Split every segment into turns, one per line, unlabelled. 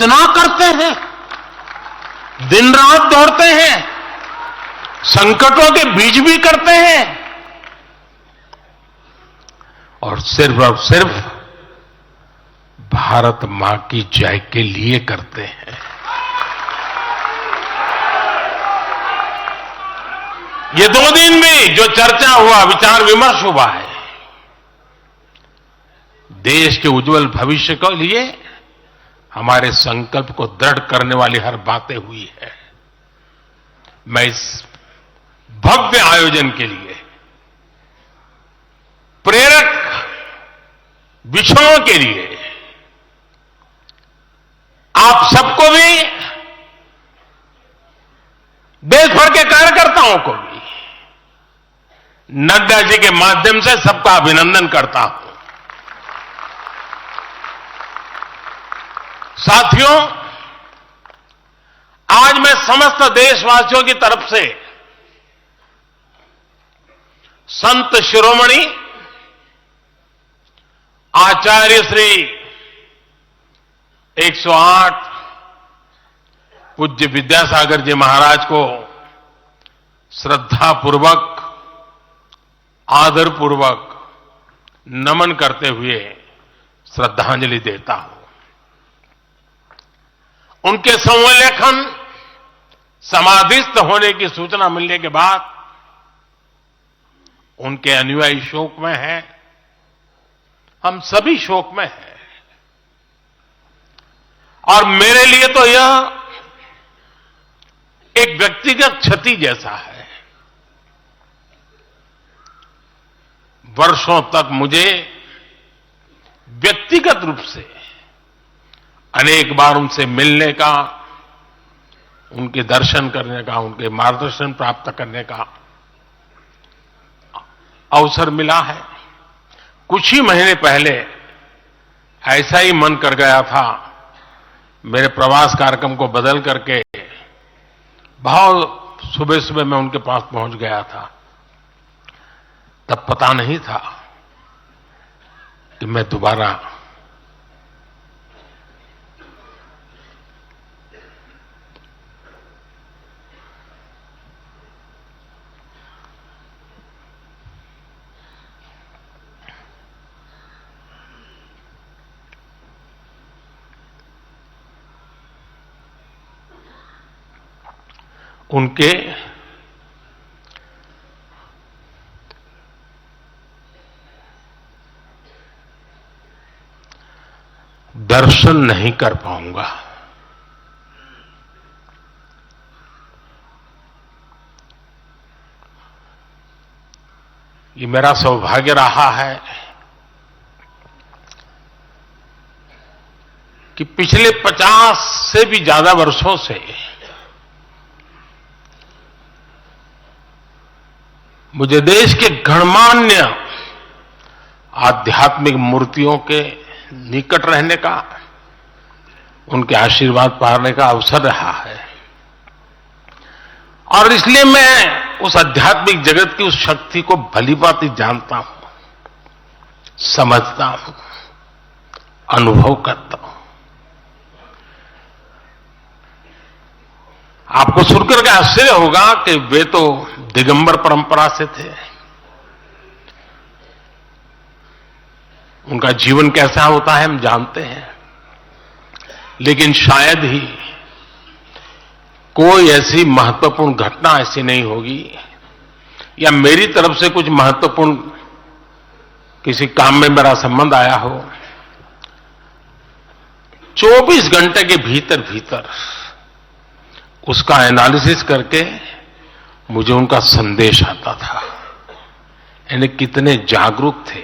कितना करते हैं, दिन रात दौड़ते हैं, संकटों के बीच भी करते हैं और सिर्फ भारत मां की जय के लिए करते हैं। ये 2 दिन में जो चर्चा हुआ, विचार विमर्श हुआ है, देश के उज्जवल भविष्य के लिए हमारे संकल्प को दृढ़ करने वाली हर बातें हुई है। मैं इस भव्य आयोजन के लिए प्रेरक विषयों के लिए आप सबको भी, देश भर के कार्यकर्ताओं को भी नड्डा जी के माध्यम से सबका अभिनंदन करता हूं। साथियों, आज मैं समस्त देशवासियों की तरफ से संत शिरोमणि आचार्य श्री 108 पूज्य विद्यासागर जी महाराज को श्रद्धापूर्वक, आदरपूर्वक नमन करते हुए श्रद्धांजलि देता हूं। उनके संलेखन समाधिस्थ होने की सूचना मिलने के बाद उनके अनुयायी शोक में हैं, हम सभी शोक में हैं और मेरे लिए तो यह एक व्यक्तिगत क्षति जैसा है। वर्षों तक मुझे व्यक्तिगत रूप से अनेक बार उनसे मिलने का, उनके दर्शन करने का, उनके मार्गदर्शन प्राप्त करने का अवसर मिला है। कुछ ही महीने पहले ऐसा ही मन कर गया था, मेरे प्रवास कार्यक्रम को बदल करके बहुत सुबह सुबह मैं उनके पास पहुंच गया था। तब पता नहीं था कि मैं दोबारा उनके दर्शन नहीं कर पाऊंगा। ये मेरा सौभाग्य रहा है कि पिछले 50 से भी ज्यादा वर्षों से मुझे देश के गणमान्य आध्यात्मिक मूर्तियों के निकट रहने का, उनके आशीर्वाद पाने का अवसर रहा है और इसलिए मैं उस आध्यात्मिक जगत की उस शक्ति को भलीभांति जानता हूं, समझता हूं, अनुभव करता हूं। आपको सुनकर के आश्चर्य होगा कि वे तो दिगंबर परंपरा से थे। उनका जीवन कैसा होता है हम जानते हैं, लेकिन शायद ही कोई ऐसी महत्वपूर्ण घटना ऐसी नहीं होगी या मेरी तरफ से कुछ महत्वपूर्ण किसी काम में मेरा संबंध आया हो, 24 घंटे के भीतर भीतर उसका एनालिसिस करके मुझे उनका संदेश आता था। यानी कितने जागरूक थे,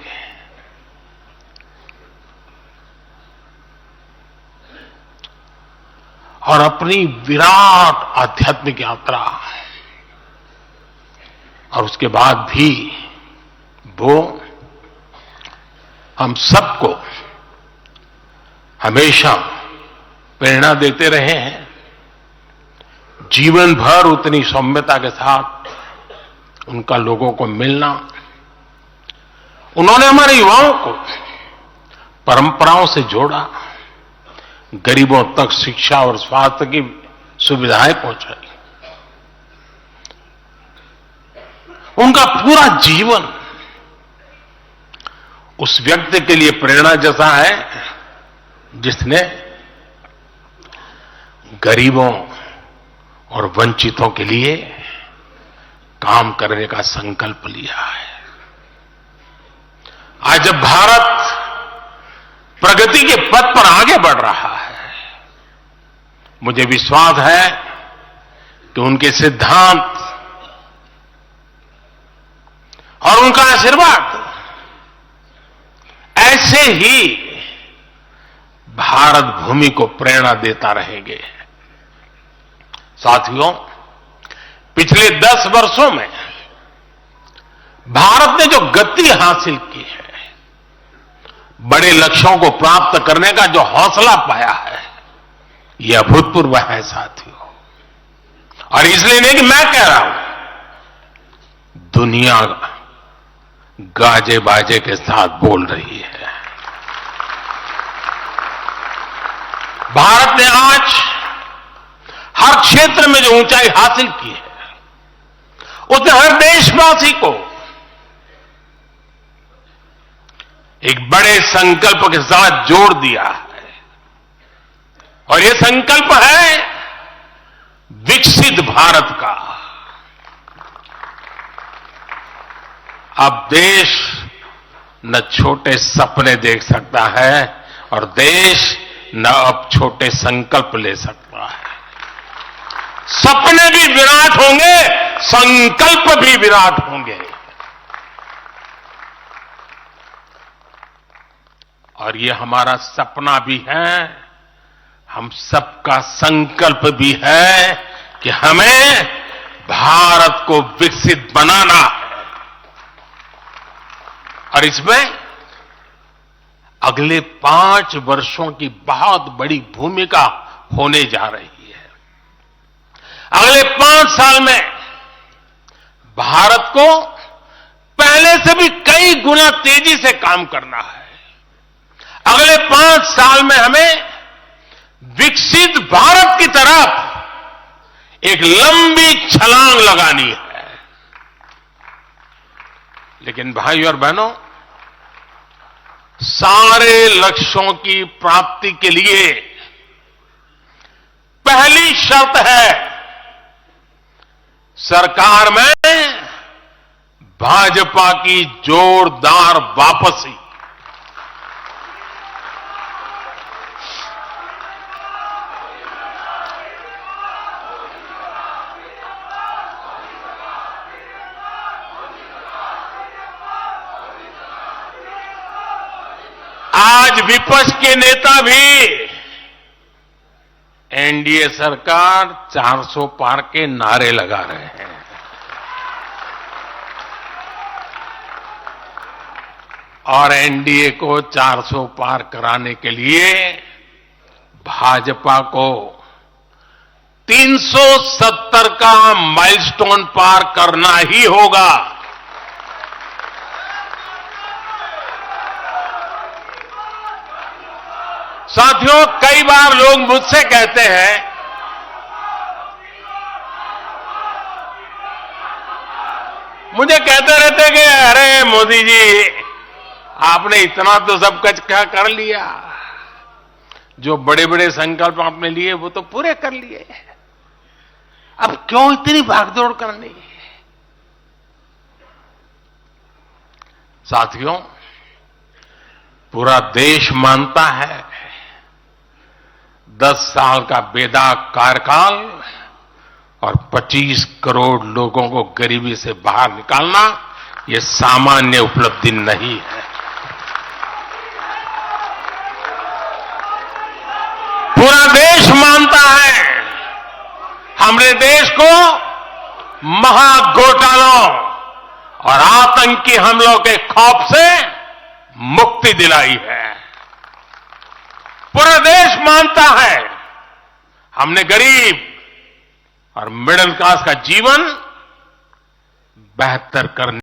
और अपनी विराट आध्यात्मिक यात्रा और उसके बाद भी वो हम सबको हमेशा प्रेरणा देते रहे हैं। जीवन भर उतनी सौम्यता के साथ उनका लोगों को मिलना, उन्होंने हमारे युवाओं को परंपराओं से जोड़ा, गरीबों तक शिक्षा और स्वास्थ्य की सुविधाएं पहुंचाई। उनका पूरा जीवन उस व्यक्ति के लिए प्रेरणा जैसा है जिसने गरीबों और वंचितों के लिए काम करने का संकल्प लिया है। आज जब भारत प्रगति के पथ पर आगे बढ़ रहा है, मुझे विश्वास है कि उनके सिद्धांत और उनका आशीर्वाद ऐसे ही भारत भूमि को प्रेरणा देता रहेंगे। साथियों, पिछले 10 वर्षों में भारत ने जो गति हासिल की है, बड़े लक्ष्यों को प्राप्त करने का जो हौसला पाया है, यह अभूतपूर्व है साथियों। और इसलिए नहीं कि मैं कह रहा हूं, दुनिया गाजे बाजे के साथ बोल रही है। भारत ने आज हर क्षेत्र में जो ऊंचाई हासिल की है, उसने हर देशवासी को एक बड़े संकल्प के साथ जोड़ दिया है। और यह संकल्प है विकसित भारत का। अब देश न छोटे सपने देख सकता है और देश न अब छोटे संकल्प ले सकता है। सपने भी विराट होंगे, संकल्प भी विराट होंगे। और ये हमारा सपना भी है, हम सबका संकल्प भी है कि हमें भारत को विकसित बनाना है। और इसमें अगले 5 वर्षों की बहुत बड़ी भूमिका होने जा रही है। अगले 5 साल में भारत को पहले से भी कई गुना तेजी से काम करना है। अगले 5 साल में हमें विकसित भारत की तरफ एक लंबी छलांग लगानी है। लेकिन भाइयों और बहनों, सारे लक्ष्यों की प्राप्ति के लिए पहली शर्त है सरकार में भाजपा की जोरदार वापसी। आज विपक्ष के नेता भी एनडीए सरकार 400 पार के नारे लगा रहे हैं। और एनडीए को 400 पार कराने के लिए भाजपा को 370 का माइलस्टोन पार करना ही होगा। साथियों, कई बार लोग मुझसे कहते हैं मुझे कहते रहते कि अरे मोदी जी, आपने इतना तो सब कुछ क्या कर लिया, जो बड़े बड़े संकल्प आपने लिए वो तो पूरे कर लिए, अब क्यों इतनी भागदौड़ करनी। साथियों, पूरा देश मानता है 10 साल का बेदाग कार्यकाल और 25 करोड़ लोगों को गरीबी से बाहर निकालना ये सामान्य उपलब्धि नहीं है। पूरा देश मानता है हमने देश को महाघोटालों और आतंकी हमलों के खौफ से मुक्ति दिलाई है। पूरा देश मानता है हमने गरीब और मिडिल क्लास का जीवन बेहतर करने